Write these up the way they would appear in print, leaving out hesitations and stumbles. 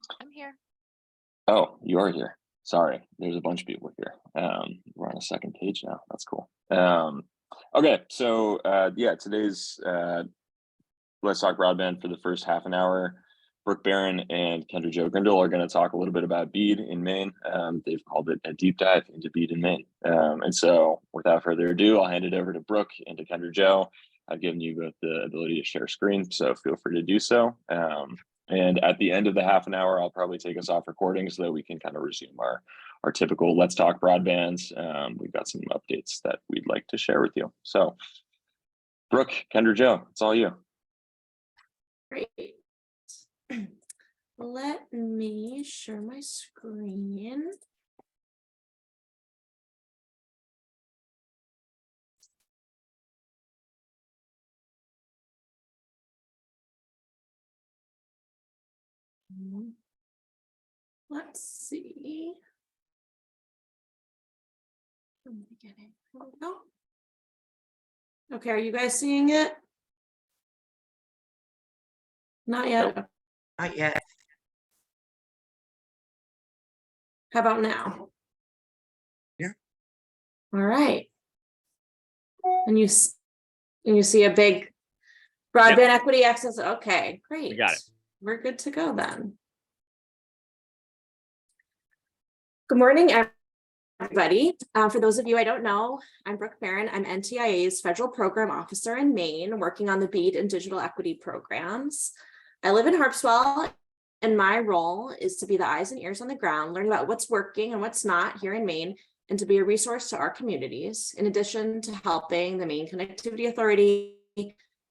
I'm here. Oh, you are here. Sorry, there's a bunch of people here. We're on a second page now. That's cool. Okay, so yeah, today's Let's Talk Broadband for the first half an hour. Brooke Barron and Kenrda Jo Grindle are going to talk a little bit about BEAD in Maine. They've called it a deep dive into BEAD in Maine. And so without further ado, I'll hand it over to Brooke and to Kenrda Jo. I've given you both the ability to share screen, so feel free to do so. And at the end of the half an hour, I'll probably take us off recording so that we can kind of resume our typical Let's Talk Broadbands. We've got some updates that we'd like to share with you. So Brooke, Kenrda Jo, it's all you. Great. Let me share my screen. Let's see. From the beginning. Here we go. Okay, are you guys seeing it? Not yet. Nope. Not yet. How about now? Yeah. All right. And you see a big broadband equity access. Okay, great. We got it. We're good to go then. Good morning, everybody. For those of you I don't know, I'm Brooke Barron. I'm NTIA's Federal Program Officer in Maine, working on the BEAD and digital equity programs. I live in Harpswell, and my role is to be the eyes and ears on the ground, learn about what's working and what's not here in Maine, and to be a resource to our communities, in addition to helping the Maine Connectivity Authority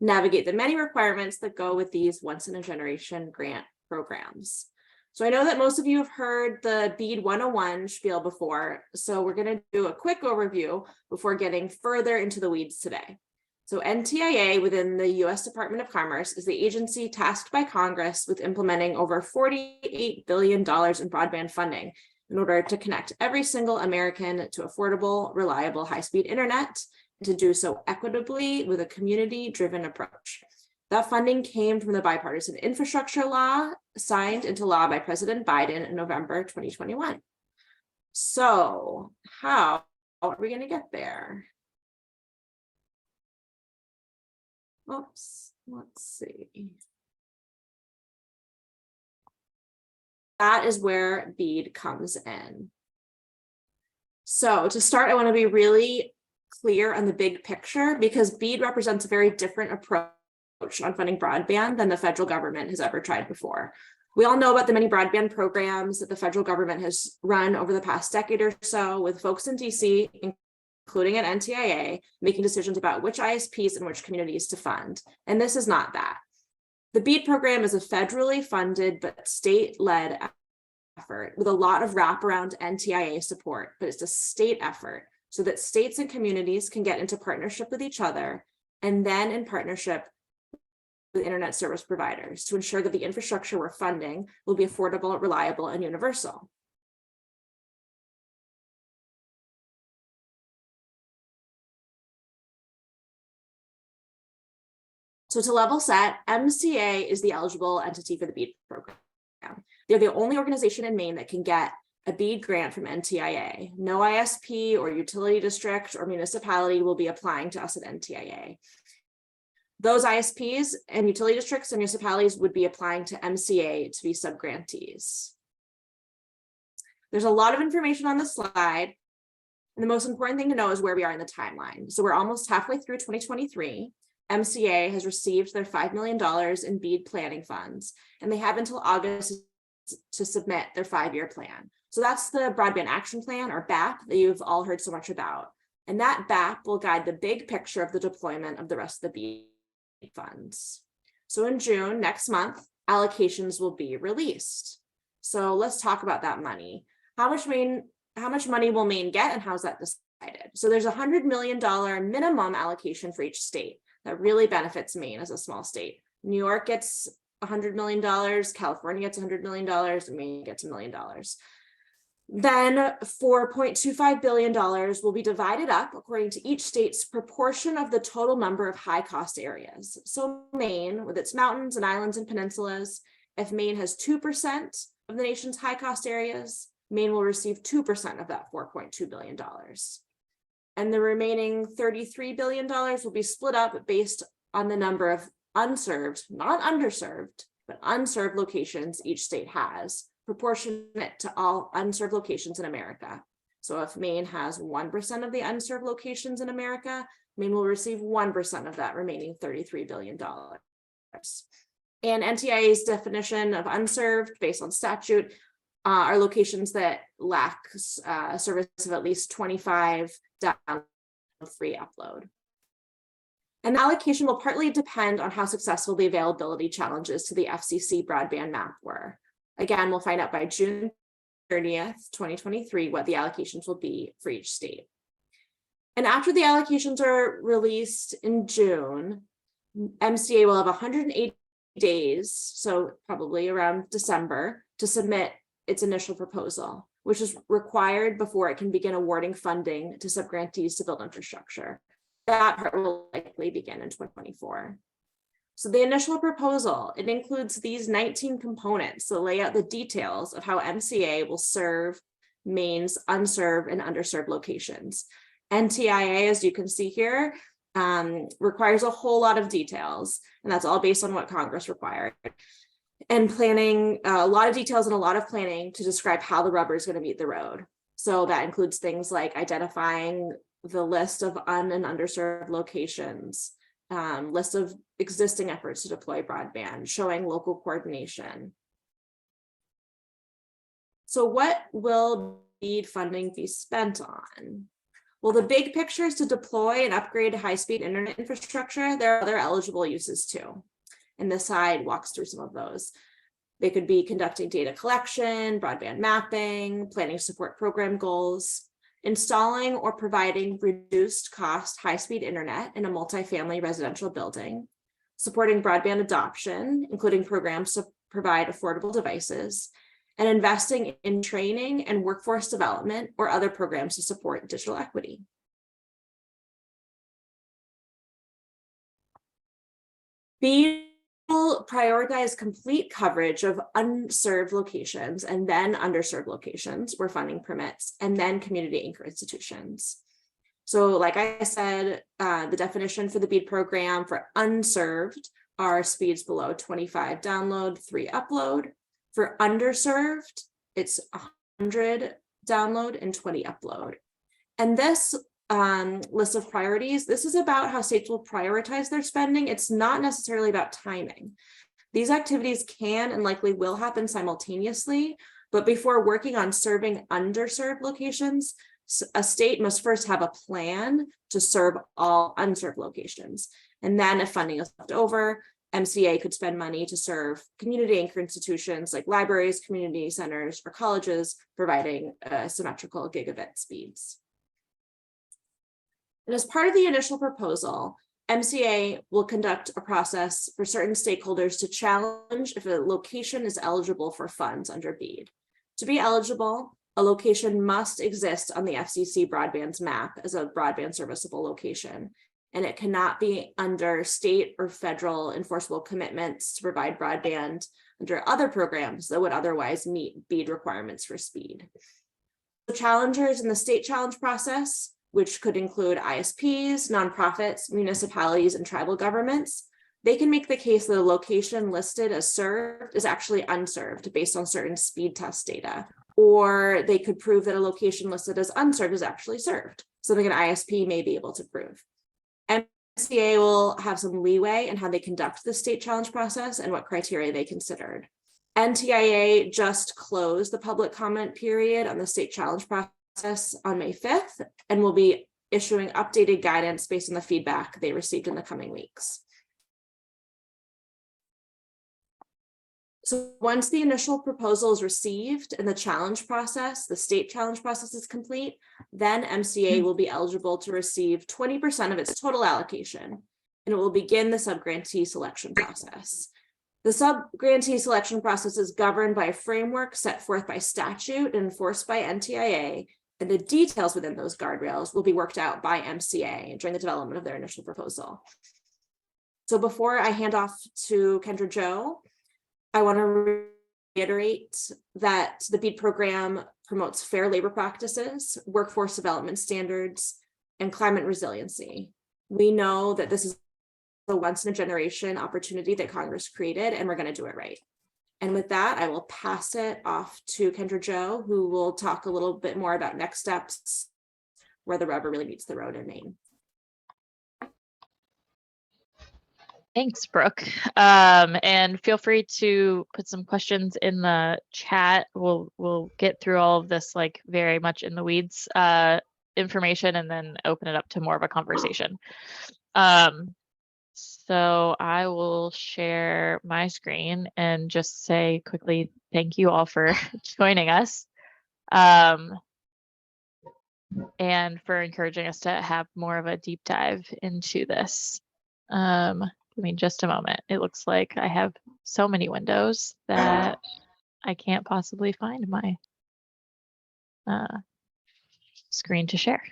navigate the many requirements that go with these once-in-a-generation grant programs. So I know that most of you have heard the BEAD 101 spiel before, so we're going to do a quick overview before getting further into the weeds today. So NTIA within the U.S. Department of Commerce is the agency tasked by Congress with implementing over $48 billion in broadband funding in order to connect every single American to affordable, reliable, high-speed internet, and to do so equitably with a community-driven approach. That funding came from the bipartisan infrastructure law signed into law by President Biden in November 2021. So how are we going to get there? Oops, let's see. That is where BEAD comes in. So to start, I want to be really clear on the big picture, because BEAD represents a very different approach on funding broadband than the federal government has ever tried before. We all know about the many broadband programs that the federal government has run over the past decade or so, with folks in DC, including at NTIA, making decisions about which ISPs and which communities to fund. And this is not that. The BEAD program is a federally funded but state-led effort with a lot of wraparound NTIA support, but it's a state effort so that states and communities can get into partnership with each other, and then in partnership with internet service providers to ensure that the infrastructure we're funding will be affordable, reliable, and universal. So to level set, MCA is the eligible entity for the BEAD program. They're the only organization in Maine that can get a BEAD grant from NTIA. No ISP or utility district or municipality will be applying to us at NTIA. Those ISPs and utility districts and municipalities would be applying to MCA to be subgrantees. There's a lot of information on the slide, and the most important thing to know is where we are in the timeline. So we're almost halfway through 2023. MCA has received their $5 million in BEAD planning funds, and they have until August to submit their 5-year plan. So that's the Broadband Action Plan, or BAP, that you've all heard so much about. And that BAP will guide the big picture of the deployment of the rest of the BEAD funds. So in June, next month, allocations will be released. So let's talk about that money. How much money will Maine get, and how's that decided? So there's a $100 million minimum allocation for each state. That really benefits Maine as a small state. New York gets $100 million, California gets $100 million, and Maine gets $1 million. Then $4.25 billion will be divided up according to each state's proportion of the total number of high cost areas. So Maine, with its mountains and islands and peninsulas, if Maine has 2% of the nation's high-cost areas, Maine will receive 2% of that $4.2 billion. And the remaining $33 billion will be split up based on the number of unserved, not underserved, but unserved locations each state has, proportionate to all unserved locations in America. So if Maine has 1% of the unserved locations in America, Maine will receive 1% of that remaining $33 billion. And NTIA's definition of unserved based on statute are locations that lack service of at least 25 download free upload. And the allocation will partly depend on how successful the availability challenges to the FCC broadband map were. Again, we'll find out by June 30th, 2023, what the allocations will be for each state. And after the allocations are released in June, MCA will have 180 days, so probably around December, to submit its initial proposal, which is required before it can begin awarding funding to subgrantees to build infrastructure. That part will likely begin in 2024. So the initial proposal, it includes these 19 components to lay out the details of how MCA will serve Maine's unserved and underserved locations. NTIA, as you can see here, requires a whole lot of details, and that's all based on what Congress required. And planning, a lot of details and a lot of planning to describe how the rubber is going to meet the road. So that includes things like identifying the list of and underserved locations, list of existing efforts to deploy broadband, showing local coordination. So what will BEAD funding be spent on? Well, the big picture is to deploy and upgrade high-speed internet infrastructure. There are other eligible uses too. And this side walks through some of those. They could be conducting data collection, broadband mapping, planning support program goals, installing or providing reduced cost high-speed internet in a multifamily residential building, supporting broadband adoption, including programs to provide affordable devices, and investing in training and workforce development or other programs to support digital equity. BEAD will prioritize complete coverage of unserved locations and then underserved locations where funding permits, and then community anchor institutions. So like I said, the definition for the BEAD program for unserved are speeds below 25 download, 3 upload. For underserved, it's 100 download and 20 upload. And this list of priorities, this is about how states will prioritize their spending. It's not necessarily about timing. These activities can and likely will happen simultaneously, but before working on serving underserved locations, a state must first have a plan to serve all unserved locations. And then if funding is left over, MCA could spend money to serve community anchor institutions like libraries, community centers, or colleges, providing symmetrical gigabit speeds. And as part of the initial proposal, MCA will conduct a process for certain stakeholders to challenge if a location is eligible for funds under BEAD. To be eligible, a location must exist on the FCC broadband's map as a broadband serviceable location, and it cannot be under state or federal enforceable commitments to provide broadband under other programs that would otherwise meet BEAD requirements for speed. The challengers in the state challenge process, which could include ISPs, nonprofits, municipalities, and tribal governments, they can make the case that a location listed as served is actually unserved based on certain speed test data, or they could prove that a location listed as unserved is actually served, something an ISP may be able to prove. MCA will have some leeway in how they conduct the state challenge process and what criteria they considered. NTIA just closed the public comment period on the state challenge process on May 5th and will be issuing updated guidance based on the feedback they received in the coming weeks. So once the initial proposal is received and the challenge process, the state challenge process is complete, then MCA will be eligible to receive 20% of its total allocation, and it will begin the subgrantee selection process. The subgrantee selection process is governed by a framework set forth by statute and enforced by NTIA, and the details within those guardrails will be worked out by MCA during the development of their initial proposal. So before I hand off to Kenrda Jo, I want to reiterate that the BEAD program promotes fair labor practices, workforce development standards, and climate resiliency. We know that this is a once-in-a-generation opportunity that Congress created, and we're going to do it right. And with that, I will pass it off to Kenrda Jo, who will talk a little bit more about next steps, where the rubber really meets the road in Maine. Thanks, Brooke. And feel free to put some questions in the chat. We'll get through all of this like very much in the weeds information and then open it up to more of a conversation. So I will share my screen and just say quickly, thank you all for joining us. And for encouraging us to have more of a deep dive into this. Give me just a moment. It looks like I have so many windows that I can't possibly find my screen to share.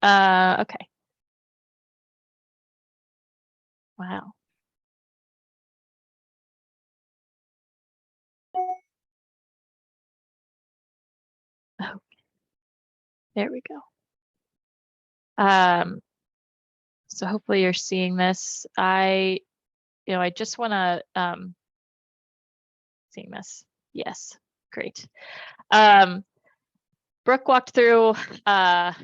Okay. Wow. Oh, there we go. So hopefully you're seeing this. I just want to seeing this. Yes, great. Brooke walked through, a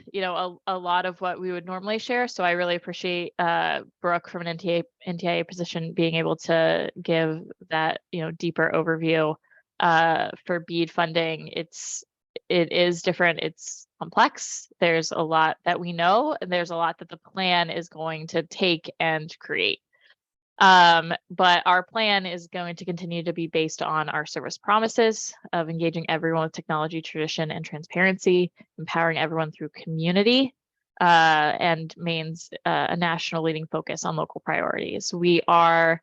lot of what we would normally share. So I really appreciate Brooke from an NTIA position being able to give that, deeper overview for BEAD funding. It is different. It's complex. There's a lot that we know, and there's a lot that the plan is going to take and create. But our plan is going to continue to be based on our service promises of engaging everyone with technology, tradition, and transparency, empowering everyone through community, and Maine's a national leading focus on local priorities. We are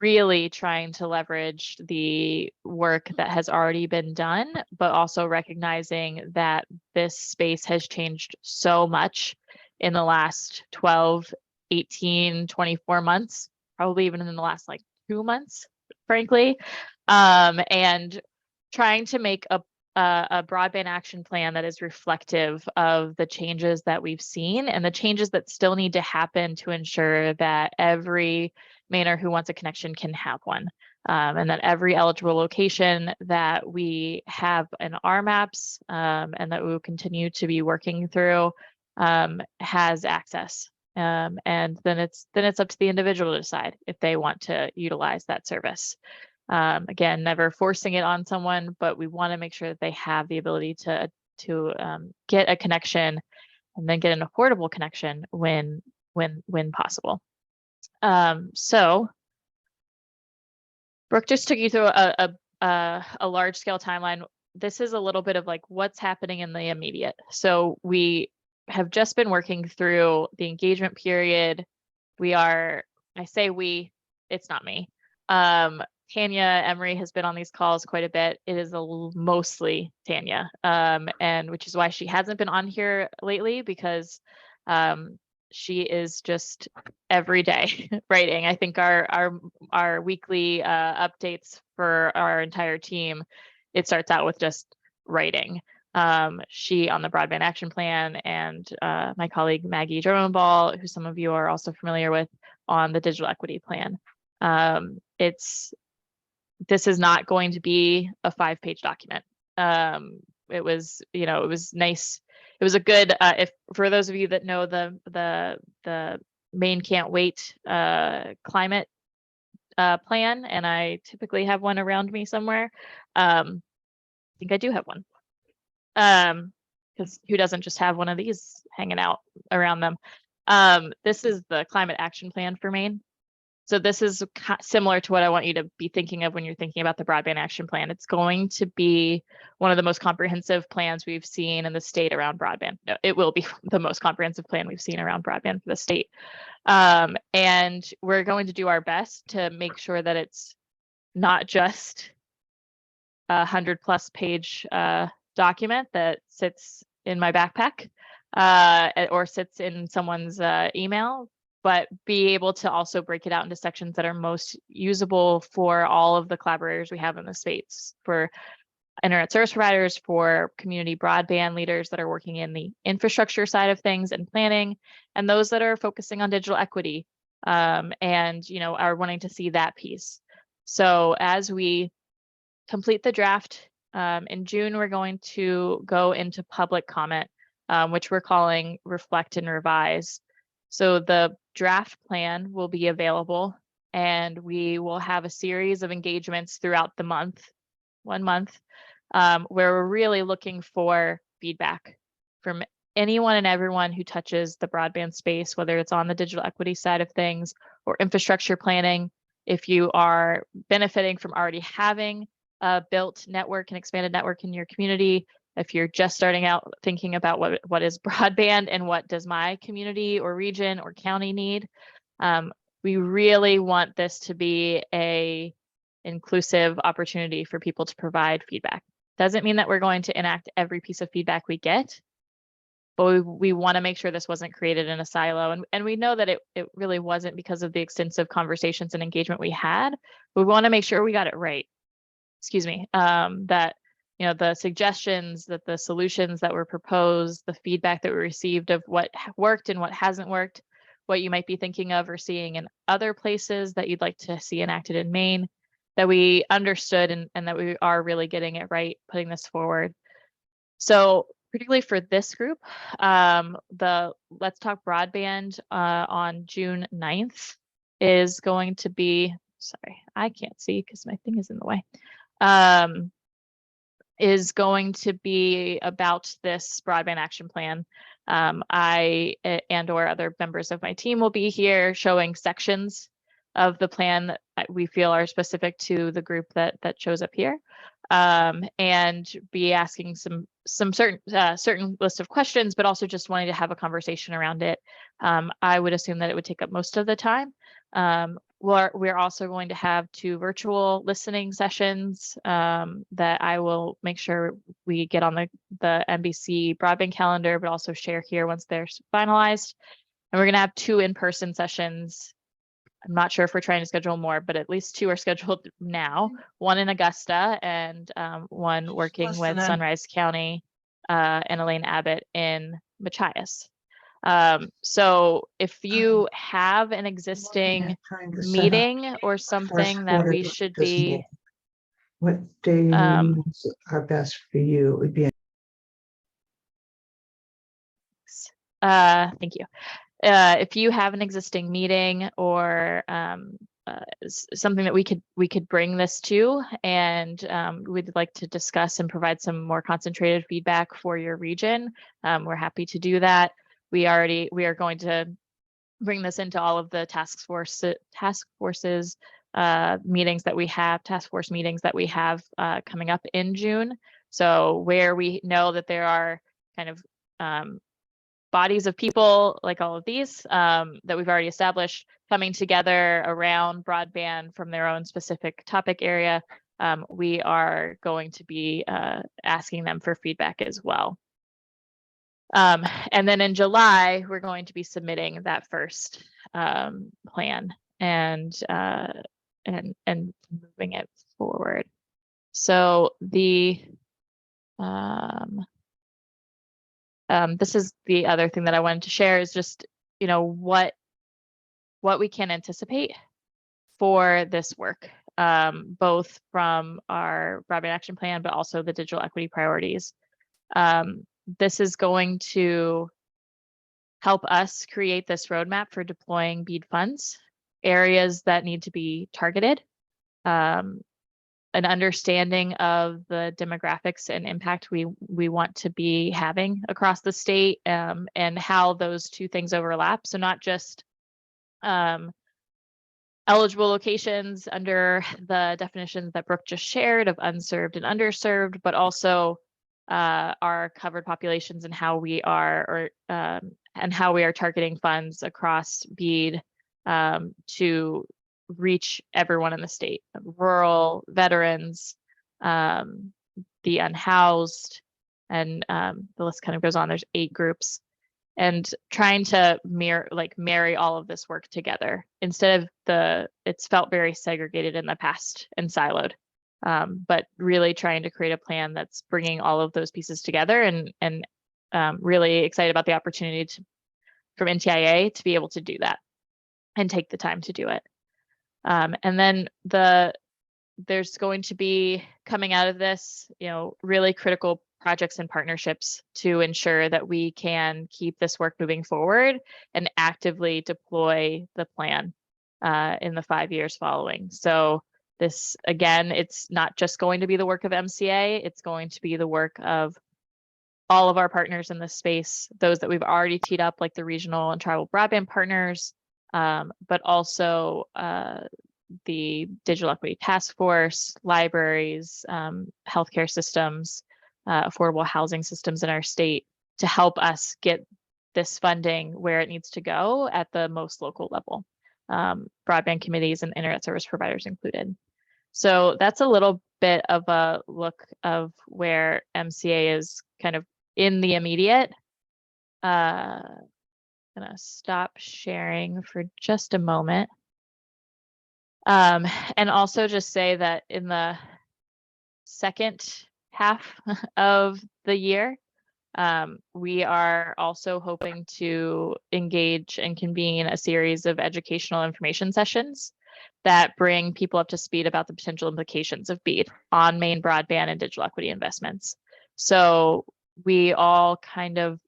really trying to leverage the work that has already been done, but also recognizing that this space has changed so much in the last 12, 18, 24 months, probably even in the last 2 months, frankly, and trying to make a broadband action plan that is reflective of the changes that we've seen and the changes that still need to happen to ensure that every Mainer who wants a connection can have one, and that every eligible location that we have in our maps and that we will continue to be working through has access. And then it's up to the individual to decide if they want to utilize that service. Again, never forcing it on someone, but we want to make sure that they have the ability to get a connection and then get an affordable connection when possible. So Brooke just took you through a large scale timeline. This is a little bit of what's happening in the immediate. So we have just been working through the engagement period. I say we, it's not me. Tanya Emery has been on these calls quite a bit. It is mostly Tanya, and which is why she hasn't been on here lately, because she is just every day writing. I think our weekly updates for our entire team, it starts out with just writing. She on the Broadband Action Plan, and my colleague Maggie Drummondball, who some of you are also familiar with, on the Digital Equity Plan. This is not going to be a 5-page document. It was nice. It was a good, if for those of you that know the Maine Can't Wait climate plan, and I typically have one around me somewhere. I think I do have one. Because who doesn't just have one of these hanging out around them? This is the climate action plan for Maine. So this is similar to what I want you to be thinking of when you're thinking about the Broadband Action Plan. It's going to be one of the most comprehensive plans we've seen in the state around broadband. No, it will be the most comprehensive plan we've seen around broadband for the state. And we're going to do our best to make sure that it's not just a 100+ page document that sits in my backpack or sits in someone's email, but be able to also break it out into sections that are most usable for all of the collaborators we have in the space, for internet service providers, for community broadband leaders that are working in the infrastructure side of things and planning, and those that are focusing on digital equity, and are wanting to see that piece. So as we complete the draft in June, we're going to go into public comment, which we're calling Reflect and Revise. So the draft plan will be available, and we will have a series of engagements throughout the month, 1 month, where we're really looking for feedback from anyone and everyone who touches the broadband space, whether it's on the digital equity side of things or infrastructure planning. If you are benefiting from already having a built network and expanded network in your community, if you're just starting out thinking about what is broadband and what does my community or region or county need, we really want this to be a inclusive opportunity for people to provide feedback. Doesn't mean that we're going to enact every piece of feedback we get, but we want to make sure this wasn't created in a silo. And we know that it really wasn't because of the extensive conversations and engagement we had. We want to make sure we got it right. Excuse me, that the suggestions, that the solutions that were proposed, the feedback that we received of what worked and what hasn't worked, what you might be thinking of or seeing in other places that you'd like to see enacted in Maine, that we understood and that we are really getting it right, putting this forward. So particularly for this group, the Let's Talk Broadband on June 9th is going to be, sorry, I can't see because my thing is in the way, is going to be about this broadband action plan. I and or other members of my team will be here showing sections of the plan that we feel are specific to the group that shows up here, and be asking some certain list of questions, but also just wanting to have a conversation around it. I would assume that it would take up most of the time. We're also going to have 2 virtual listening sessions that I will make sure we get on the NBC broadband calendar, but also share here once they're finalized. And we're going to have 2 in-person sessions. I'm not sure if we're trying to schedule more, but at least 2 are scheduled now. One in Augusta and one working with Sunrise County and Elaine Abbott in Machias. So if you have an existing meeting or something that we should be, what days are best for you? It would be thank you. If you have an existing meeting or something that we could bring this to, and we'd like to discuss and provide some more concentrated feedback for your region, we're happy to do that. We are going to bring this into all of the task forces meetings that we have, task force meetings that we have coming up in June. So where we know that there are kind of bodies of people like all of these that we've already established coming together around broadband from their own specific topic area, we are going to be asking them for feedback as well. And then in July, we're going to be submitting that first plan and moving it forward. So the this is the other thing that I wanted to share is just, what we can anticipate for this work, both from our broadband action plan, but also the digital equity priorities. This is going to help us create this roadmap for deploying BEAD funds, areas that need to be targeted, an understanding of the demographics and impact we want to be having across the state, and how those 2 things overlap. So not just eligible locations under the definitions that Brooke just shared of unserved and underserved, but also our covered populations and how we are targeting funds across BEAD to reach everyone in the state, rural, veterans, the unhoused, and the list kind of goes on. There's 8 groups. and trying to marry all of this work together instead of it's felt very segregated in the past and siloed. But really trying to create a plan that's bringing all of those pieces together, and really excited about the opportunity from NTIA to be able to do that and take the time to do it. And then there's going to be, coming out of this, really critical projects and partnerships to ensure that we can keep this work moving forward and actively deploy the plan in the 5 years following. So this, again, it's not just going to be the work of MCA, it's going to be the work of all of our partners in this space, those that we've already teed up, like the regional and tribal broadband partners, but also the Digital Equity Task Force, libraries, healthcare systems, affordable housing systems in our state, to help us get this funding where it needs to go at the most local level, broadband committees and internet service providers included. So that's a little bit of a look of where MCA is kind of in the immediate. Gonna stop sharing for just a moment. And also just say that in the second half of the year, we are also hoping to engage and convene a series of educational information sessions that bring people up to speed about the potential implications of BEAD on Maine broadband and digital equity investments. So we all kind of,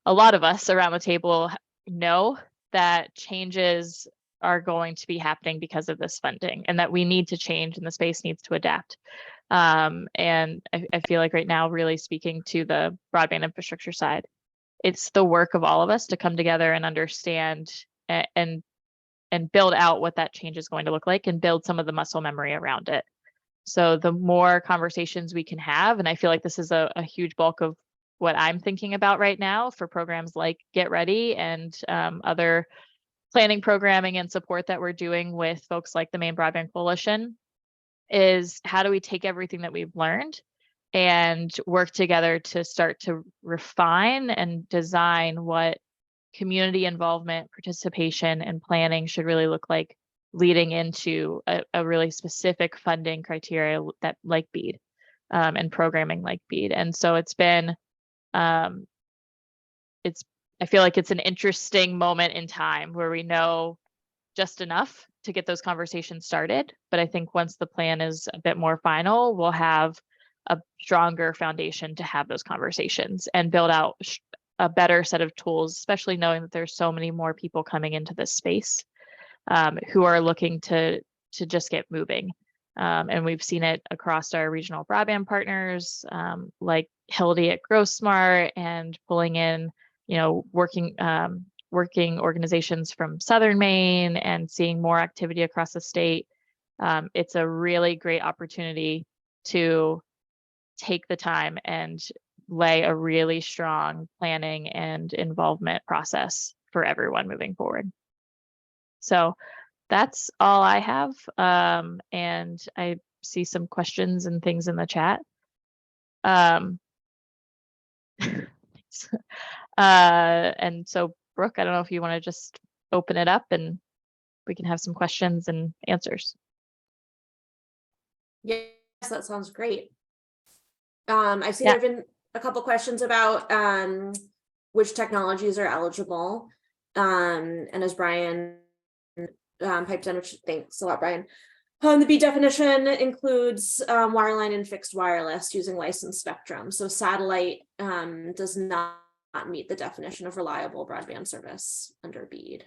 a lot of us around the table know that changes are going to be happening because of this funding, and that we need to change and the space needs to adapt. And I feel like right now, really speaking to the broadband infrastructure side, it's the work of all of us to come together and understand and build out what that change is going to look like and build some of the muscle memory around it. So the more conversations we can have, and I feel like this is a huge bulk of what I'm thinking about right now for programs like Get Ready and other planning, programming, and support that we're doing with folks like the Maine Broadband Coalition, is how do we take everything that we've learned and work together to start to refine and design what community involvement, participation, and planning should really look like leading into a really specific funding criteria that like BEAD and programming like BEAD. And so it's been, I feel like it's an interesting moment in time where we know just enough to get those conversations started. But I think once the plan is a bit more final, we'll have a stronger foundation to have those conversations and build out a better set of tools, especially knowing that there's so many more people coming into this space who are looking to just get moving. And we've seen it across our regional broadband partners, like Hildy at GrowSmart, and pulling in, working organizations from Southern Maine and seeing more activity across the state. It's a really great opportunity to take the time and lay a really strong planning and involvement process for everyone moving forward. So that's all I have. And I see some questions and things in the chat. And so Brooke, I don't know if you want to just open it up and we can have some questions and answers. Yes, that sounds great. I see there have been a couple questions about which technologies are eligible. And as Brian piped in, which thanks a lot, Brian. The BEAD definition includes wireline and fixed wireless using licensed spectrum. So satellite does not meet the definition of reliable broadband service under BEAD.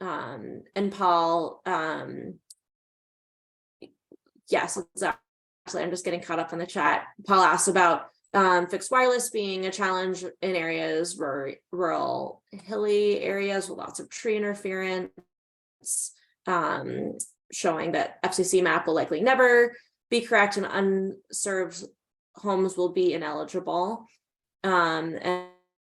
And Paul, yes, exactly. I'm just getting caught up in the chat. Paul asked about fixed wireless being a challenge in areas, rural, hilly areas with lots of tree interference, showing that FCC map will likely never be correct and unserved homes will be ineligible. And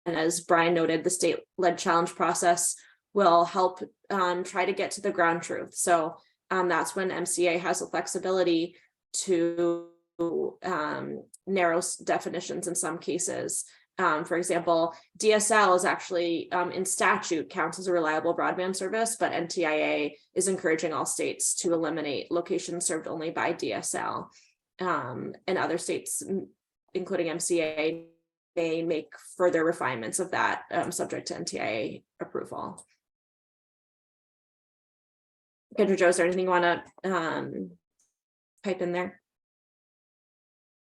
as Brian noted, the state-led challenge process will help try to get to the ground truth. So that's when MCA has the flexibility to narrow definitions in some cases For example, DSL is actually in statute counts as a reliable broadband service, but NTIA is encouraging all states to eliminate locations served only by DSL. And other states, including MCA, may make further refinements of that subject to NTIA approval. Kenrda Jo, is there anything you want to pipe in there?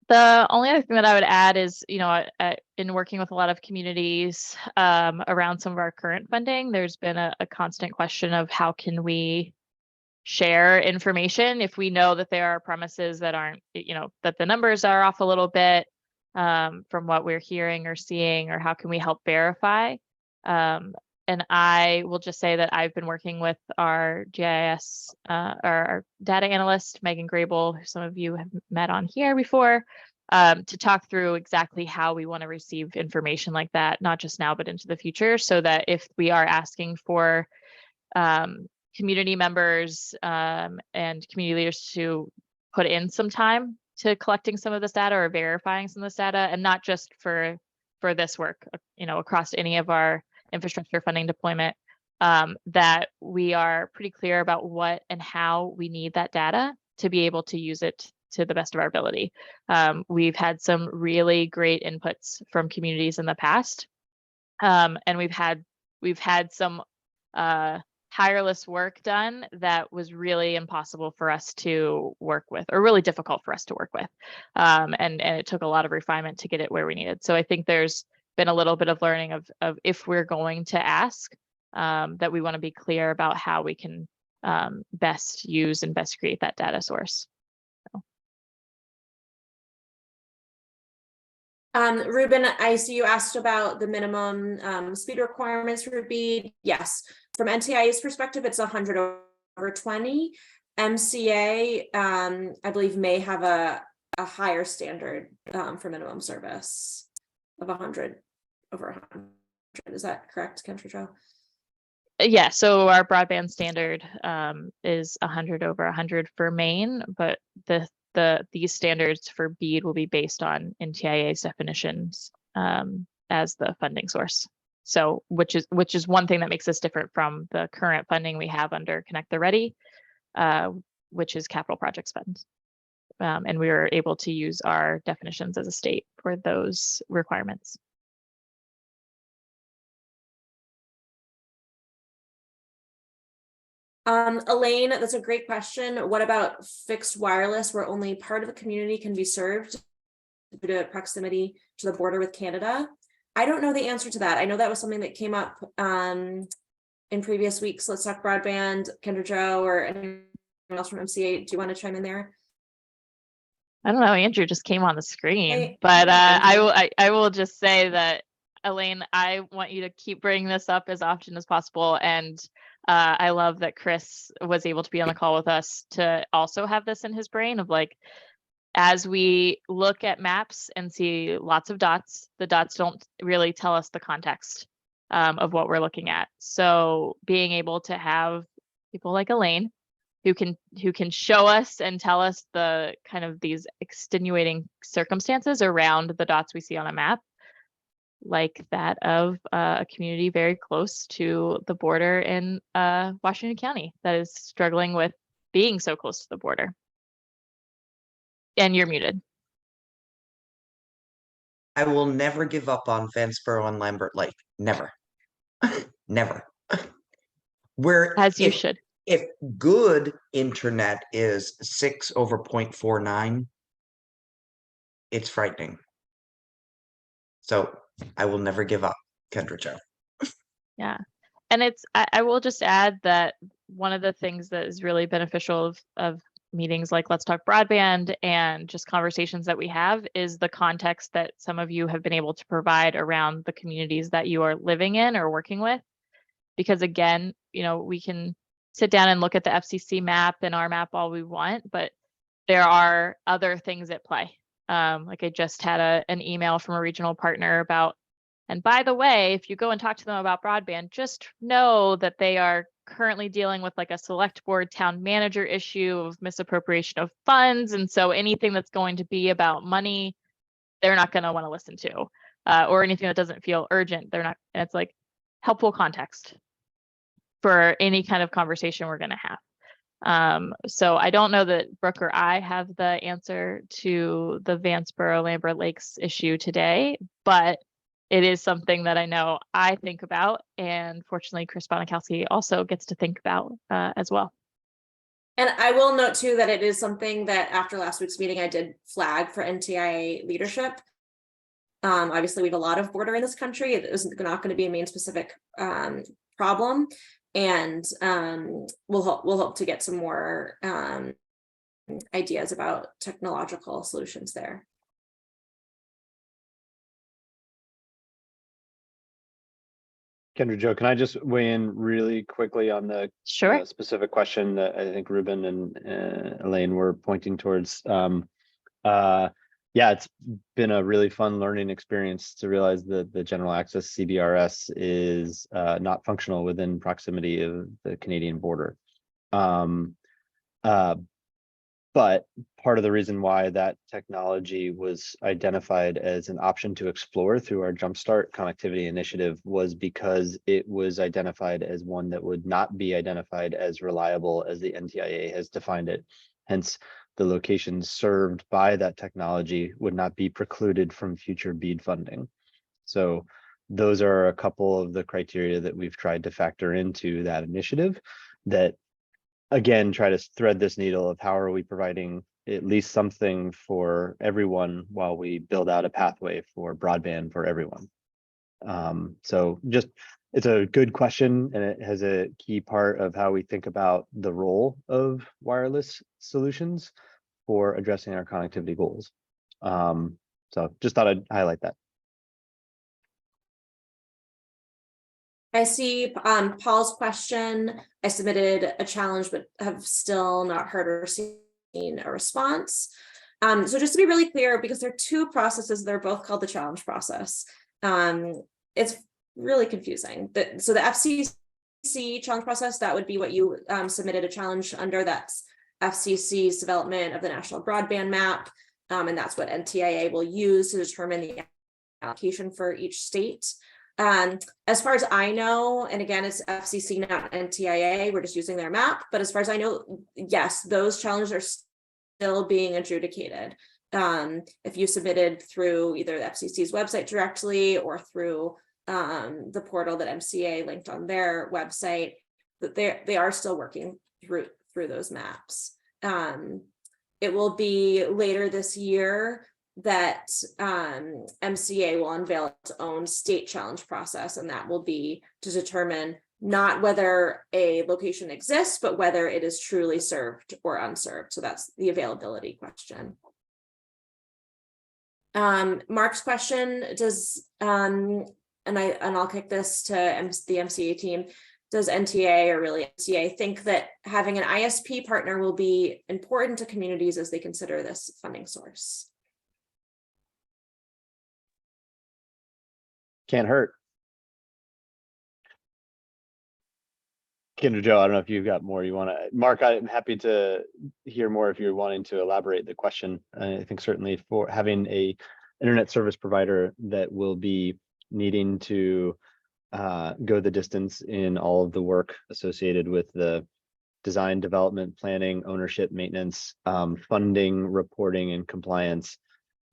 The only other thing that I would add is, in working with a lot of communities around some of our current funding, there's been a constant question of how can we share information if we know that there are premises that aren't, that the numbers are off a little bit from what we're hearing or seeing, or how can we help verify? And I will just say that I've been working with our GIS, our data analyst, Megan Grable, who some of you have met on here before, to talk through exactly how we want to receive information like that, not just now, but into the future, so that if we are asking for community members and community leaders to put in some time to collecting some of this data or verifying some of this data, and not just for this work, across any of our infrastructure funding deployment, that we are pretty clear about what and how we need that data to be able to use it to the best of our ability. We've had some really great inputs from communities in the past, and we've had some tireless work done that was really impossible for us to work with, or really difficult for us to work with, and it took a lot of refinement to get it where we needed. So I think there's been a little bit of learning of if we're going to ask, that we want to be clear about how we can best use and best create that data source. Ruben, I see you asked about the minimum speed requirements for BEAD. Yes, from NTIA's perspective, it's 100 over 20. MCA, I believe, may have a higher standard for minimum service of 100 over 100. Is that correct, Kenrda Jo? Yeah, so our broadband standard is 100 over 100 for Maine, but these standards for BEAD will be based on NTIA's definitions as the funding source. So which is one thing that makes us different from the current funding we have under Connect the Ready, which is capital project spend. And we were able to use our definitions as a state for those requirements. Elaine, that's a great question. What about fixed wireless where only part of the community can be served due to proximity to the border with Canada? I don't know the answer to that. I know that was something that came up in previous weeks. Let's Talk Broadband, Kenrda Jo, or anyone else from MCA. Do you want to chime in there? I don't know. Andrew just came on the screen, Hey, but Andrew. I will just say that, Elaine, I want you to keep bringing this up as often as possible, and I love that Chris was able to be on the call with us to also have this in his brain of like, as we look at maps and see lots of dots, the dots don't really tell us the context of what we're looking at. So being able to have people like Elaine who can show us and tell us the kind of these extenuating circumstances around the dots we see on a map, like that of a community very close to the border in Washington County that is struggling with being so close to the border. And you're muted. I will never give up on Vanceboro and Lambert Lake. Never. Never. Where As you should. If good internet is 6 over 0.49, it's frightening. So I will never give up, Kenrda Jo. Yeah. And I will just add that one of the things that is really beneficial of meetings like Let's Talk Broadband and just conversations that we have is the context that some of you have been able to provide around the communities that you are living in or working with. Because again, we can sit down and look at the FCC map and our map all we want, but there are other things at play. Like I just had an email from a regional partner about, and by the way, if you go and talk to them about broadband, just know that they are currently dealing with like a select board town manager issue of misappropriation of funds. And so anything that's going to be about money, they're not going to want to listen to. or anything that doesn't feel urgent. They're not, and it's like helpful context for any kind of conversation we're going to have. So I don't know that Brooke or I have the answer to the Vanceboro Lambert Lakes issue today, but it is something that I know I think about, and fortunately Chris Bonikowski also gets to think about as well. And I will note too that it is something that after last week's meeting, I did flag for NTIA leadership. Obviously, we have a lot of border in this country. It is not going to be a Maine specific problem, and we'll hope to get some more ideas about technological solutions there. Kenrda Jo, can I just weigh in really quickly on the Sure. specific question that I think Ruben and Elaine were pointing towards? Yeah, it's been a really fun learning experience to realize that the general access CBRS is not functional within proximity of the Canadian border. But part of the reason why that technology was identified as an option to explore through our Jumpstart Connectivity Initiative was because it was identified as one that would not be identified as reliable as the NTIA has defined it. Hence, the locations served by that technology would not be precluded from future BEAD funding. So those are a couple of the criteria that we've tried to factor into that initiative that, again, try to thread this needle of how are we providing at least something for everyone while we build out a pathway for broadband for everyone. So just, it's a good question, and it has a key part of how we think about the role of wireless solutions for addressing our connectivity goals. So just thought I'd highlight that. I see Paul's question. I submitted a challenge, but have still not heard or seen a response. So just to be really clear, because there are two processes, they're both called the challenge process. It's really confusing. So the FCC challenge process, that would be what you submitted a challenge under. That's FCC's development of the national broadband map. And that's what NTIA will use to determine the allocation for each state. As far as I know, and again, it's FCC, not NTIA, we're just using their map, but as far as I know, yes, those challenges are still being adjudicated. If you submitted through either the FCC's website directly or through the portal that MCA linked on their website, that they are still working through those maps. It will be later this year that MCA will unveil its own state challenge process, and that will be to determine not whether a location exists, but whether it is truly served or unserved. So that's the availability question. Mark's question does, and I'll kick this to the MCA team. Does NTA or really MCA think that having an ISP partner will be important to communities as they consider this funding source? Can't hurt. Kenrda Jo, I don't know if you've got more you want to, Mark, I'm happy to hear more if you're wanting to elaborate the question. I think certainly for having a internet service provider that will be needing to go the distance in all of the work associated with the design, development, planning, ownership, maintenance, funding, reporting, and compliance.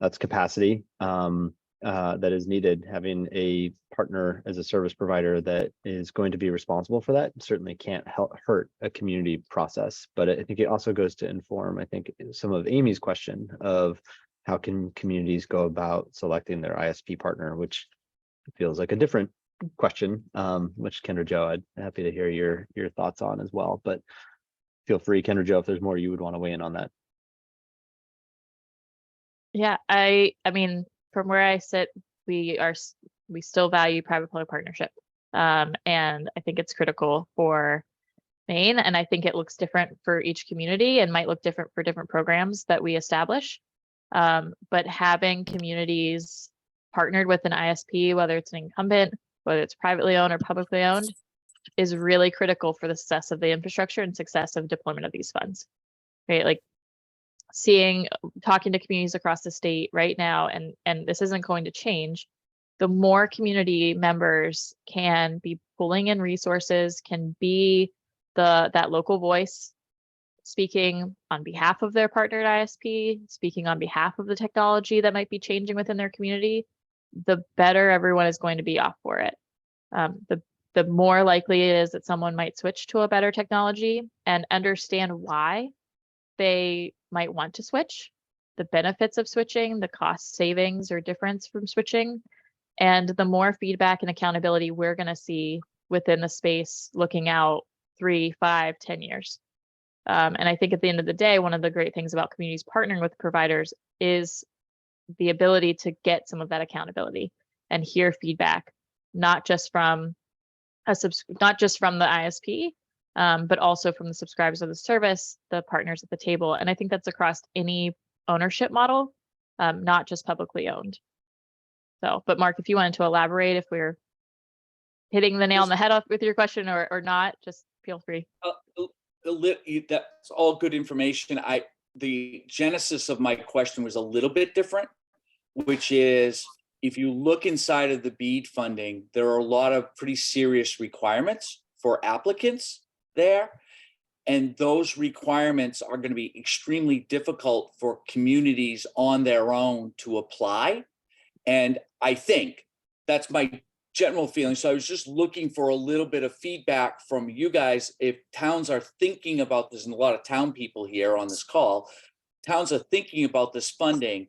That's capacity that is needed. Having a partner as a service provider that is going to be responsible for that certainly can't hurt a community process. But I think it also goes to inform, I think, some of Amy's question of how can communities go about selecting their ISP partner, which feels like a different question, which Kenrda Jo, I'd happy to hear your thoughts on as well. But feel free, Kenrda Jo, if there's more you would want to weigh in on that. Yeah, I mean, from where I sit, we still value private-public partnership, and I think it's critical for Maine, and I think it looks different for each community and might look different for different programs that we establish. But having communities partnered with an ISP, whether it's an incumbent, whether it's privately owned or publicly owned, is really critical for the success of the infrastructure and success of deployment of these funds, right? Like talking to communities across the state right now, and this isn't going to change, the more community members can be pulling in resources, can be that local voice, speaking on behalf of their partnered ISP, speaking on behalf of the technology that might be changing within their community, the better everyone is going to be off for it. The more likely it is that someone might switch to a better technology and understand why they might want to switch, the benefits of switching, the cost savings or difference from switching, and the more feedback and accountability we're going to see within the space looking out 3, 5, 10 years. And I think at the end of the day, one of the great things about communities partnering with providers is the ability to get some of that accountability and hear feedback, not just from not just from the ISP, but also from the subscribers of the service, the partners at the table. And I think that's across any ownership model, not just publicly owned. So, but Mark, if you wanted to elaborate, if we're hitting the nail on the head with your question or not, just feel free. That's all good information. The genesis of my question was a little bit different, which is if you look inside of the BEAD funding, there are a lot of pretty serious requirements for applicants there. And those requirements are going to be extremely difficult for communities on their own to apply. And I think that's my general feeling. So I was just looking for a little bit of feedback from you guys. If towns are thinking about this, and a lot of town people here on this call, towns are thinking about this funding,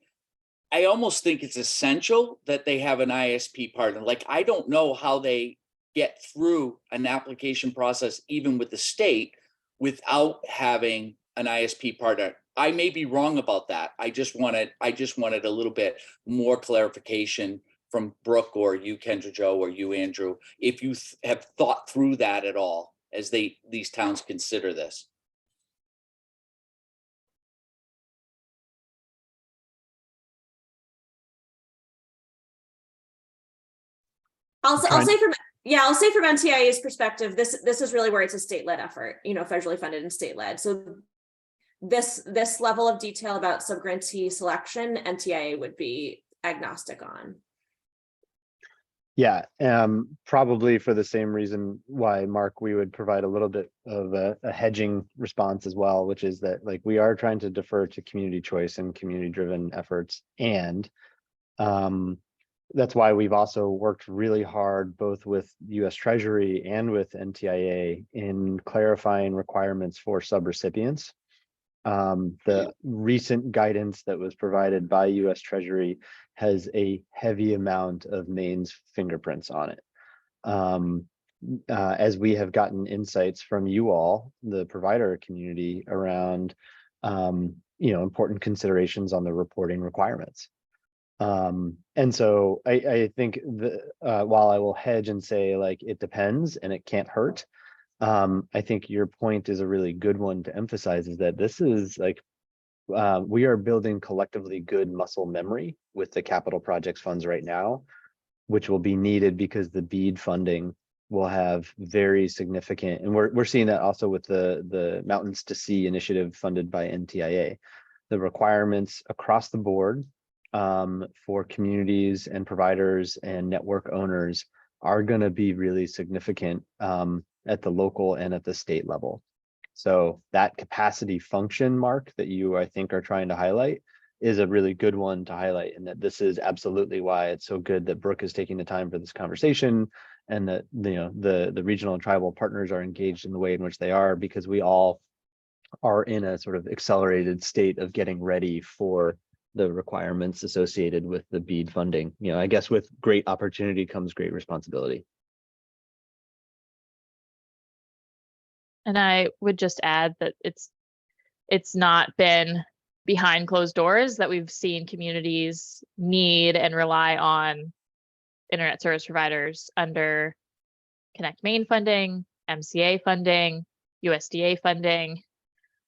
I almost think it's essential that they have an ISP partner. Like, I don't know how they get through an application process, even with the state, without having an ISP partner. I may be wrong about that. I just wanted a little bit more clarification from Brooke or you, Kenrda Jo, or you, Andrew, if you have thought through that at all as these towns consider this. I'll say from NTIA's perspective, this is really where it's a state-led effort, federally funded and state-led. So this level of detail about subgrantee selection, NTIA would be agnostic on. Yeah, probably for the same reason why, Mark, we would provide a little bit of a hedging response as well, which is that, like, we are trying to defer to community choice and community-driven efforts, and that's why we've also worked really hard both with US Treasury and with NTIA in clarifying requirements for subrecipients. The recent guidance that was provided by US Treasury has a heavy amount of Maine's fingerprints on it. As we have gotten insights from you all, the provider community, around important considerations on the reporting requirements. And so I think while I will hedge and say, like, it depends and it can't hurt, I think your point is a really good one to emphasize, is that this is like, we are building collectively good muscle memory with the capital projects funds right now, which will be needed because the BEAD funding will have very significant, and we're seeing that also with the Mountains to Sea initiative funded by NTIA. The requirements across the board for communities and providers and network owners are going to be really significant at the local and at the state level. So that capacity function, Mark, that you, I think, are trying to highlight is a really good one to highlight, and that this is absolutely why it's so good that Brooke is taking the time for this conversation, and that the regional and tribal partners are engaged in the way in which they are, because we all are in a sort of accelerated state of getting ready for the requirements associated with the BEAD funding. I guess with great opportunity comes great responsibility. And I would just add that it's not been behind closed doors that we've seen communities need and rely on internet service providers under Connect Maine funding, MCA funding, USDA funding,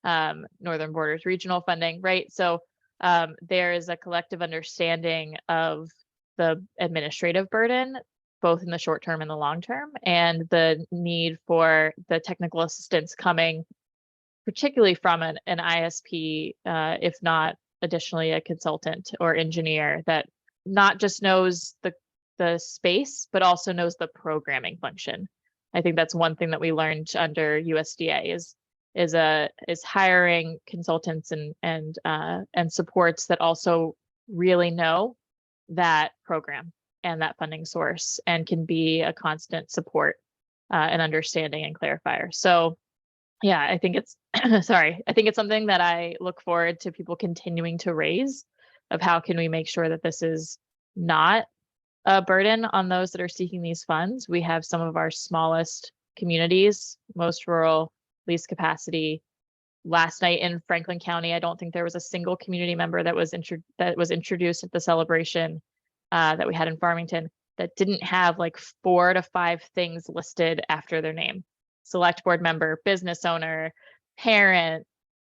Northern Borders regional funding, right? So there is a collective understanding of the administrative burden, both in the short term and the long term, and the need for the technical assistance coming particularly from an ISP, if not additionally a consultant or engineer that not just knows the the space, but also knows the programming function. I think that's one thing that we learned under USDA is hiring consultants and supports that also really know that program and that funding source and can be a constant support and understanding and clarifier. So yeah, I think it's sorry, I think it's something that I look forward to people continuing to raise of how can we make sure that this is not a burden on those that are seeking these funds. We have some of our smallest communities, most rural, least capacity. Last night in Franklin County, I don't think there was a single community member that was introduced at the celebration that we had in Farmington that didn't have like 4 to 5 things listed after their name. Select board member, business owner, parent,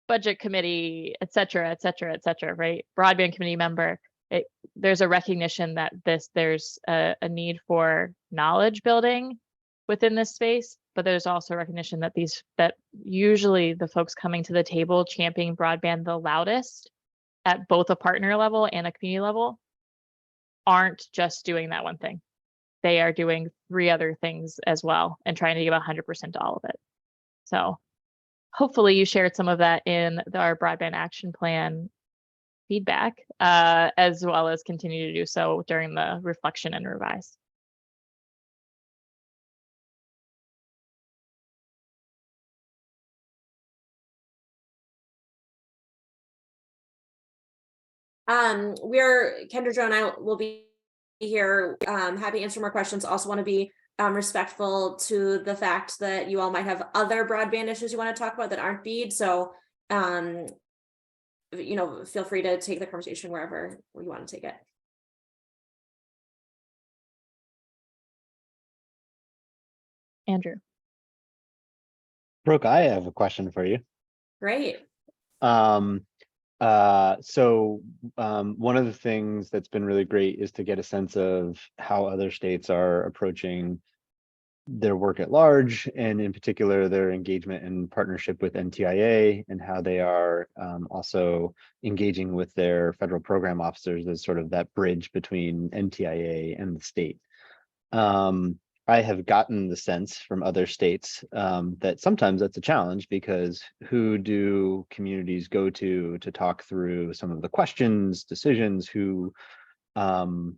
budget committee, et cetera, right? Broadband committee member. There's a recognition that there's a need for knowledge building within this space, but there's also recognition that usually the folks coming to the table championing broadband the loudest at both a partner level and a community level aren't just doing that one thing. They are doing 3 other things as well and trying to give 100% to all of it. So hopefully you shared some of that in our broadband action plan feedback, as well as continue to do so during the reflection and revise. Kenrda Jo and I will be here, happy to answer more questions. Also want to be respectful to the fact that you all might have other broadband issues you want to talk about that aren't BEAD. So, feel free to take the conversation wherever you want to take it. Andrew. Brooke, I have a question for you. Great. One of the things that's been really great is to get a sense of how other states are approaching their work at large, and in particular their engagement and partnership with NTIA, and how they are also engaging with their federal program officers as sort of that bridge between NTIA and the state. I have gotten the sense from other states that sometimes that's a challenge, because who do communities go to talk through some of the questions, decisions, how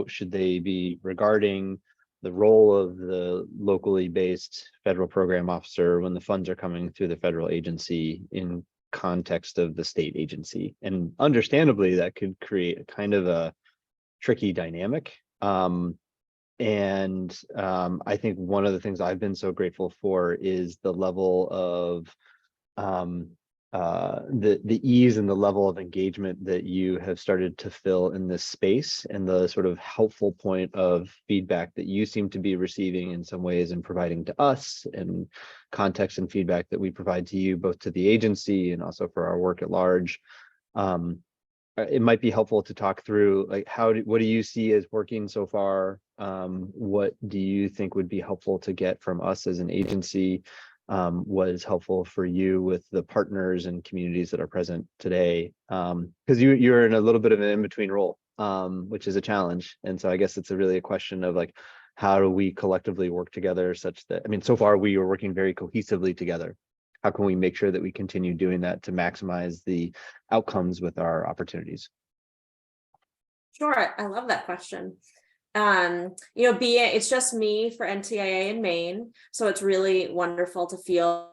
should they be regarding the role of the locally based federal program officer when the funds are coming through the federal agency in context of the state agency. And understandably, that could create a kind of a tricky dynamic. I think one of the things I've been so grateful for is the level of the ease and the level of engagement that you have started to fill in this space, and the sort of helpful point of feedback that you seem to be receiving in some ways and providing to us, and context and feedback that we provide to you, both to the agency and also for our work at large. It might be helpful to talk through, like, what do you see as working so far? What do you think would be helpful to get from us as an agency? What is helpful for you with the partners and communities that are present today? Because you're in a little bit of an in-between role, which is a challenge. And so I guess it's really a question of, like, how do we collectively work together such that, I mean, so far we are working very cohesively together. How can we make sure that we continue doing that to maximize the outcomes with our opportunities? Sure, I love that question. It's just me for NTIA in Maine, so it's really wonderful to feel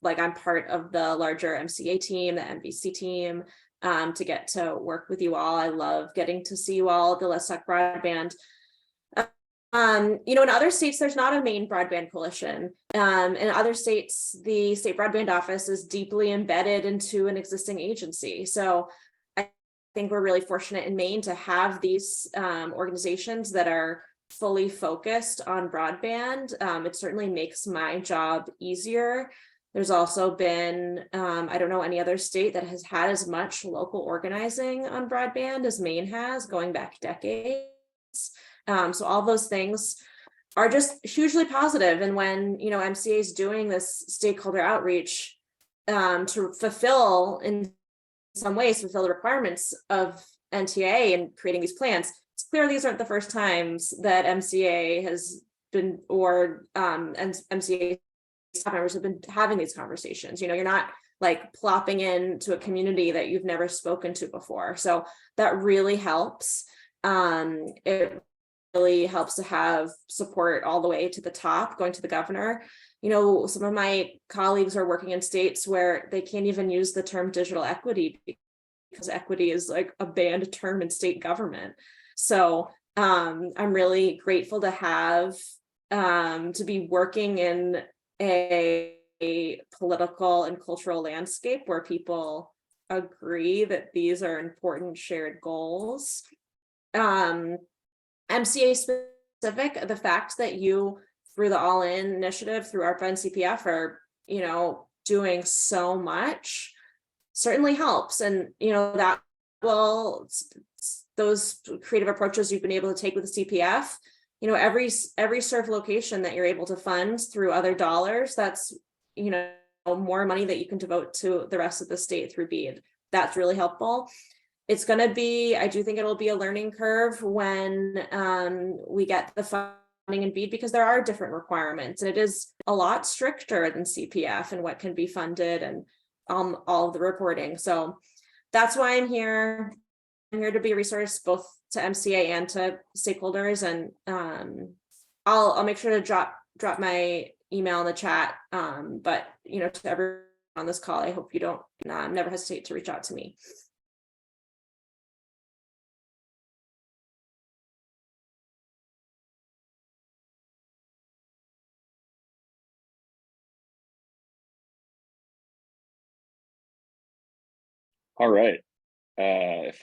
like I'm part of the larger MCA team, the MVC team, to get to work with you all. I love getting to see you all at the Let's Talk Broadband. In other states, there's not a Maine broadband coalition. In other states, the state broadband office is deeply embedded into an existing agency. So I think we're really fortunate in Maine to have these organizations that are fully focused on broadband. It certainly makes my job easier. There's also been, I don't know any other state that has had as much local organizing on broadband as Maine has, going back decades. So all those things are just hugely positive. And when, MCA is doing this stakeholder outreach to fulfill the requirements of NTA and creating these plans, it's clear these aren't the first times that MCA has been, or and MCA staff members have been having these conversations. You know, you're not like plopping into a community that you've never spoken to before. So that really helps. It really helps to have support all the way to the top, going to the governor. You know, some of my colleagues are working in states where they can't even use the term digital equity because equity is like a banned term in state government. So I'm really grateful to have to be working in a political and cultural landscape where people agree that these are important shared goals. MCA specific, the fact that you, through the All In initiative, through ARPA and CPF, are, you know, doing so much certainly helps. And, you know, that will, those creative approaches you've been able to take with the CPF, you know, every serve location that you're able to fund through other dollars, that's, you know, more money that you can devote to the rest of the state through BEAD. That's really helpful. It's going to be, I do think it'll be a learning curve when we get the funding in BEAD, because there are different requirements and it is a lot stricter than CPF and what can be funded and all of the reporting. So that's why I'm here. I'm here to be a resource both to MCA and to stakeholders, and I'll make sure to drop my email in the chat. But you know, to everyone on this call, I hope you don't never hesitate to reach out to me. All right. If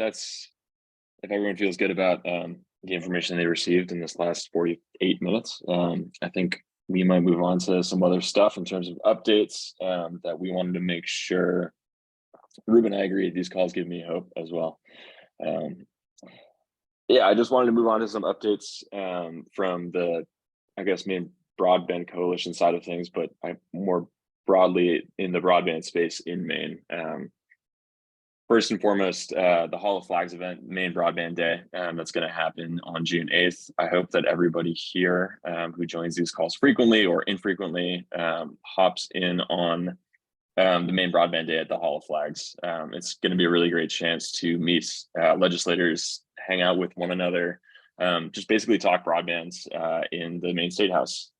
everyone feels good about the information they received in this last 48 minutes, I think we might move on to some other stuff in terms of updates that we wanted to make sure. Ruben, I agree. These calls give me hope as well. Yeah, I just wanted to move on to some updates from the, I guess, main broadband coalition side of things, but more broadly in the broadband space in Maine. First and foremost, the Hall of Flags event, Maine Broadband Day, that's going to happen on June 8th. I hope that everybody here who joins these calls frequently or infrequently hops in on the Maine Broadband Day at the Hall of Flags. It's going to be a really great chance to meet legislators, hang out with one another, just basically talk broadbands in the Maine State House.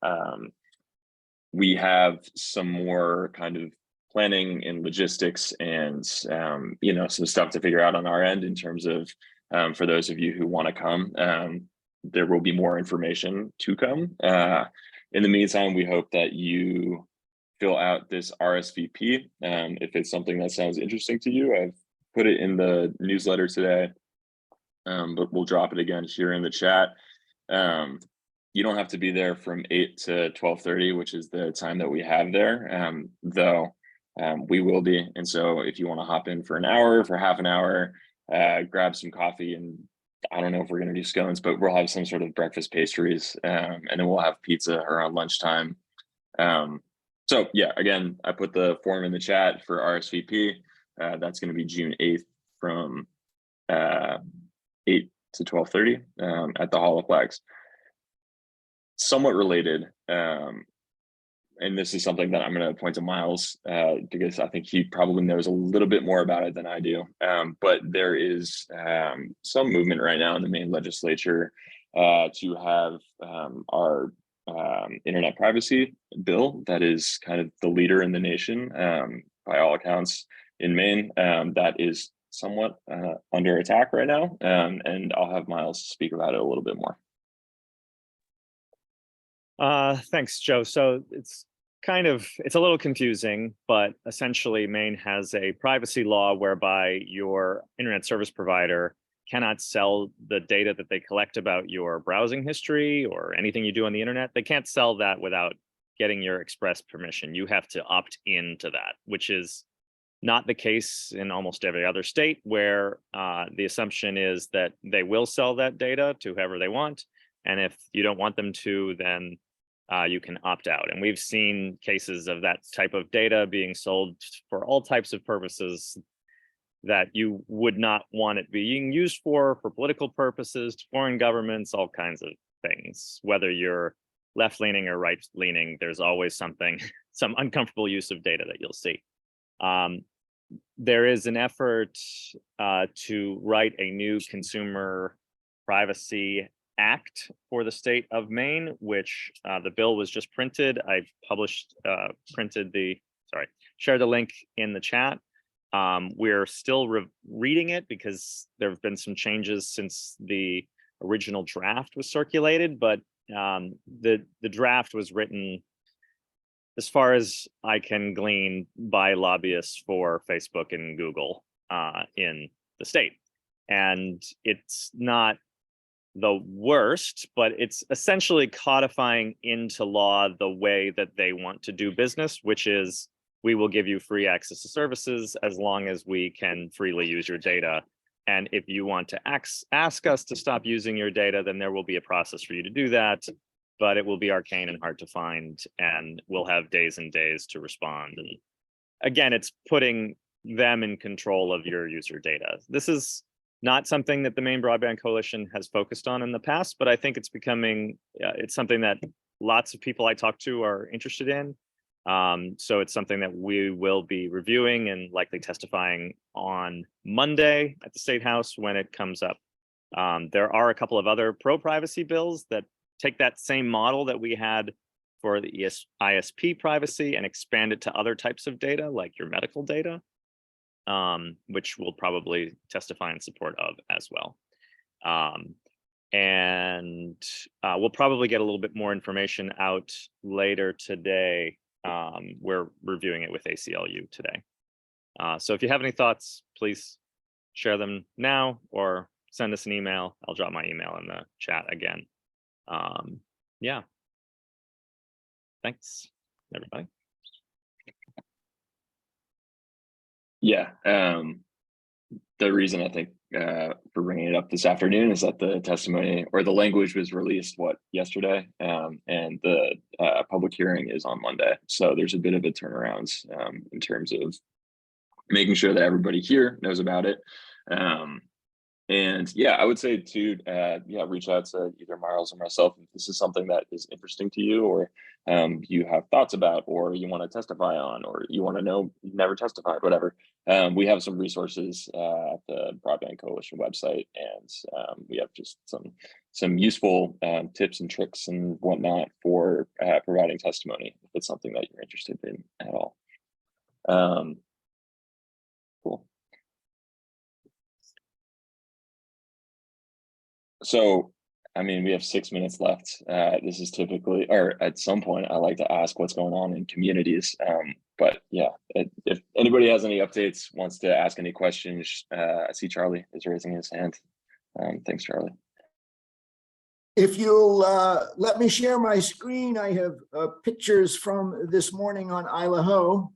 We have some more kind of planning and logistics and you know, some stuff to figure out on our end in terms of for those of you who want to come, there will be more information to come. In the meantime, we hope that you fill out this RSVP if it's something that sounds interesting to you. I've put it in the newsletter today, but we'll drop it again here in the chat. You don't have to be there from 8 to 12:30, which is the time that we have there, though we will be. And so if you want to hop in for an hour, for half an hour, grab some coffee, and I don't know if we're going to do scones, but we'll have some sort of breakfast pastries, and then we'll have pizza around lunchtime. So yeah, again, I put the form in the chat for RSVP. That's going to be June 8th from 8 to 12:30 at the Hall of Flags. Somewhat related, and this is something that I'm going to point to Miles because I think he probably knows a little bit more about it than I do. But there is some movement right now in the Maine legislature to have our internet privacy bill that is kind of the leader in the nation by all accounts in Maine. That is somewhat under attack right now, and I'll have Miles speak about it a little bit more. Thanks, Joe. So it's a little confusing, but essentially Maine has a privacy law whereby your internet service provider cannot sell the data that they collect about your browsing history or anything you do on the internet. They can't sell that without getting your express permission. You have to opt into that, which is not the case in almost every other state, where the assumption is that they will sell that data to whoever they want. And if you don't want them to, then you can opt out. And we've seen cases of that type of data being sold for all types of purposes that you would not want it being used for political purposes, to foreign governments, all kinds of things. Whether you're left-leaning or right-leaning, there's always something, some uncomfortable use of data that you'll see. There is an effort to write a new Consumer Privacy Act for the state of Maine, which the bill was just printed. I shared the link in the chat. We're still reading it because there have been some changes since the original draft was circulated, but the draft was written, as far as I can glean, by lobbyists for Facebook and Google in the state. And it's not the worst, but it's essentially codifying into law the way that they want to do business, which is, we will give you free access to services as long as we can freely use your data. And if you want to ask us to stop using your data, then there will be a process for you to do that, but it will be arcane and hard to find, and we'll have days and days to respond. And again, it's putting them in control of your user data. This is not something that the Maine Broadband Coalition has focused on in the past, but I think it's becoming, it's something that lots of people I talk to are interested in. So it's something that we will be reviewing and likely testifying on Monday at the State House when it comes up. There are a couple of other pro-privacy bills that take that same model that we had for the ISP privacy and expand it to other types of data, like your medical data, which we'll probably testify in support of as well. And we'll probably get a little bit more information out later today. We're reviewing it with ACLU today. So if you have any thoughts, please share them now or send us an email. I'll drop my email in the chat again. Yeah. Thanks, everybody. Yeah. The reason I think for bringing it up this afternoon is that the testimony or the language was released yesterday, and the public hearing is on Monday. So there's a bit of a turnaround in terms of making sure that everybody here knows about it. And yeah, I would say to reach out to either Miles or myself if this is something that is interesting to you, or you have thoughts about, or you want to testify on, or you want to know, you've never testified, whatever. We have some resources at the Broadband Coalition website, and we have just some useful tips and tricks and whatnot for providing testimony if it's something that you're interested in at all. Cool. So, I mean, we have 6 minutes left. This is typically, or at some point, I like to ask what's going on in communities. But yeah, if anybody has any updates, wants to ask any questions, I see Charlie is raising his hand. Thanks, Charlie. If you'll let me share my screen, I have pictures from this morning on Isla Ho.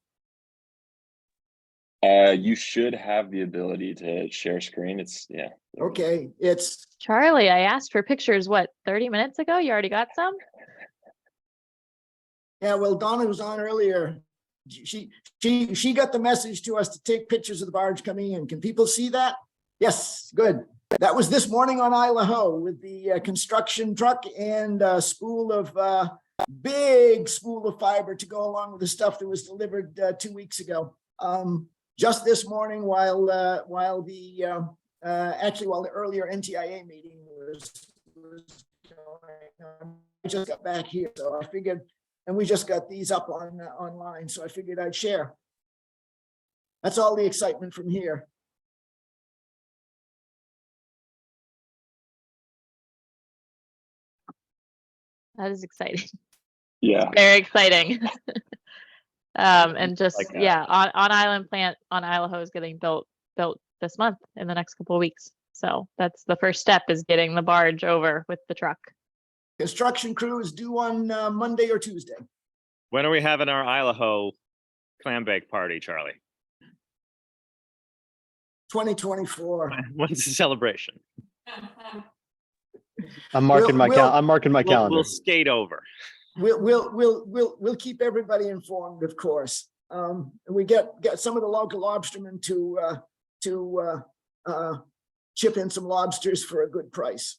You should have the ability to share screen. Yeah. Okay, it's Charlie, I asked for pictures, what, 30 minutes ago? You already got some? yeah. Well, Donna was on earlier. She got the message to us to take pictures of the barge coming in. Can people see that? Yes, good. That was this morning on Isla Ho with the construction truck and a spool of big spool of fiber to go along with the stuff that was delivered 2 weeks ago. Just this morning, while the earlier NTIA meeting was going on, I just got back here, so I figured, and we just got these up online, so I figured I'd share. That's all the excitement from here. That is exciting. Yeah. Very exciting. And just, Like, yeah, on Island Plant on Isla Ho is getting built this month in the next couple of weeks. So that's the first step, is getting the barge over with the truck. Construction crew is due on Monday or Tuesday. When are we having our Isla Ho clam bake party, Charlie? 2024. When's the celebration? I'm marking my calendar. We'll skate over. We'll keep everybody informed, of course. We get some of the local lobstermen to to chip in some lobsters for a good price.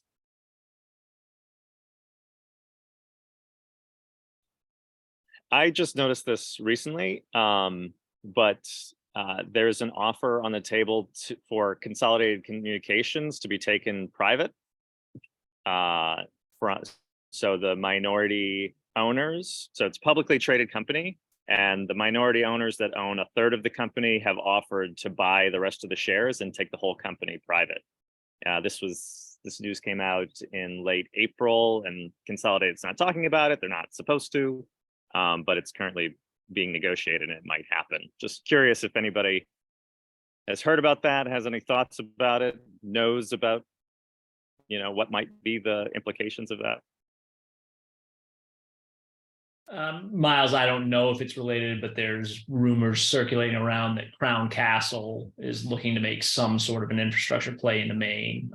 I just noticed this recently, but there's an offer on the table for Consolidated Communications to be taken private. So the minority owners, so it's a publicly traded company, and the minority owners that own a third of the company have offered to buy the rest of the shares and take the whole company private. This news came out in late April, and Consolidated's not talking about it. They're not supposed to, but it's currently being negotiated and it might happen. Just curious if anybody has heard about that, has any thoughts about it, knows about, what might be the implications of that. Miles, I don't know if it's related, but there's rumors circulating around that Crown Castle is looking to make some sort of an infrastructure play into Maine,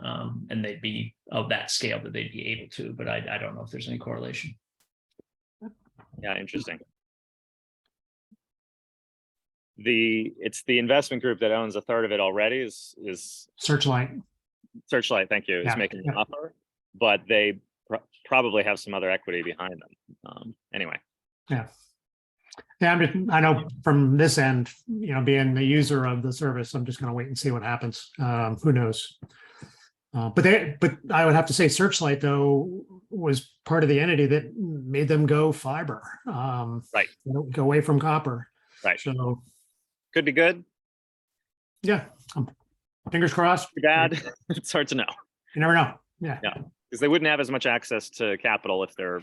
and they'd be of that scale that they'd be able to, but I don't know if there's any correlation. Yeah, interesting. It's the investment group that owns a third of it already is Searchlight. Thank you, is Yeah, making yeah. an offer, but they probably have some other equity behind them. Anyway. Yeah. Yeah, I know from this end, being the user of the service, I'm just going to wait and see what happens. Who knows? But I would have to say Searchlight, though, was part of the entity that made them go fiber. Right. Go away from copper. Right. So could be good. Yeah. Fingers crossed. Bad. It's hard to know. You never know. Yeah. Yeah. Because they wouldn't have as much access to capital if they're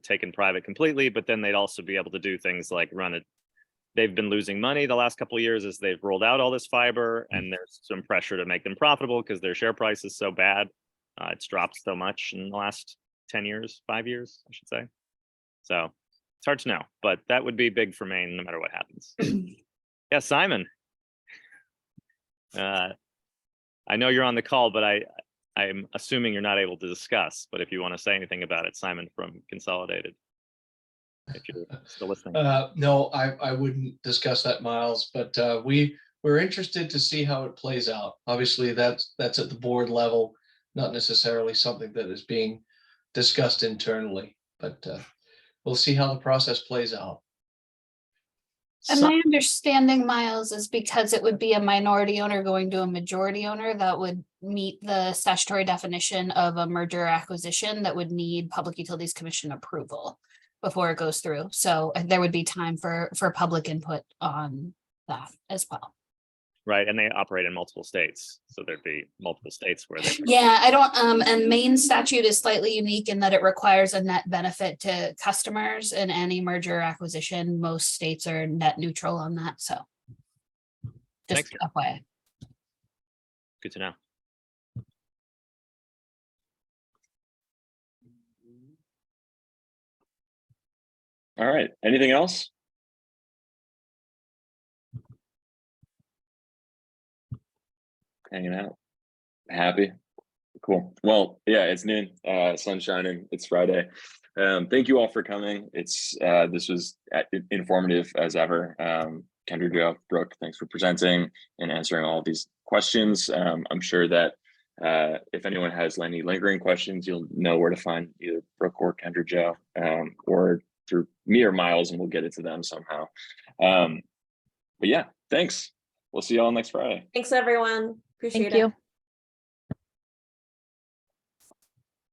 taken private completely, but then they'd also be able to do things like run it. They've been losing money the last couple of years as they've rolled out all this fiber, and there's some pressure to make them profitable because their share price is so bad. It's dropped so much in the last 10 years, 5 years, I should say. So it's hard to know, but that would be big for Maine no matter what happens. Yeah, Simon. I know you're on the call, but I'm assuming you're not able to discuss, but if you want to say anything about it, Simon from Consolidated, if you're still listening. No, I wouldn't discuss that, Miles, but we're interested to see how it plays out. Obviously, that's at the board level, not necessarily something that is being discussed internally, but we'll see how the process plays out. And my understanding, Miles, is because it would be a minority owner going to a majority owner that would meet the statutory definition of a merger or acquisition that would need Public Utilities Commission approval before it goes through. So there would be time for public input on that as well. Right, and they operate in multiple states, so there'd be multiple states where they. Yeah, I don't, and Maine statute is slightly unique in that it requires a net benefit to customers in any merger or acquisition. Most states are net neutral on that, so. Just FYI. Good to know. All right, anything else? Hanging out, happy, cool. Well, yeah, it's noon, sun's shining, it's Friday. Thank you all for coming. This was informative as ever. Kenrda Jo, Brooke, thanks for presenting and answering all these questions. I'm sure that if anyone has any lingering questions, you'll know where to find either Brooke or Kenrda Jo, or through me or Miles, and we'll get it to them somehow. But yeah, thanks. We'll see you all next Friday. Thanks, everyone. Appreciate it. Thank you.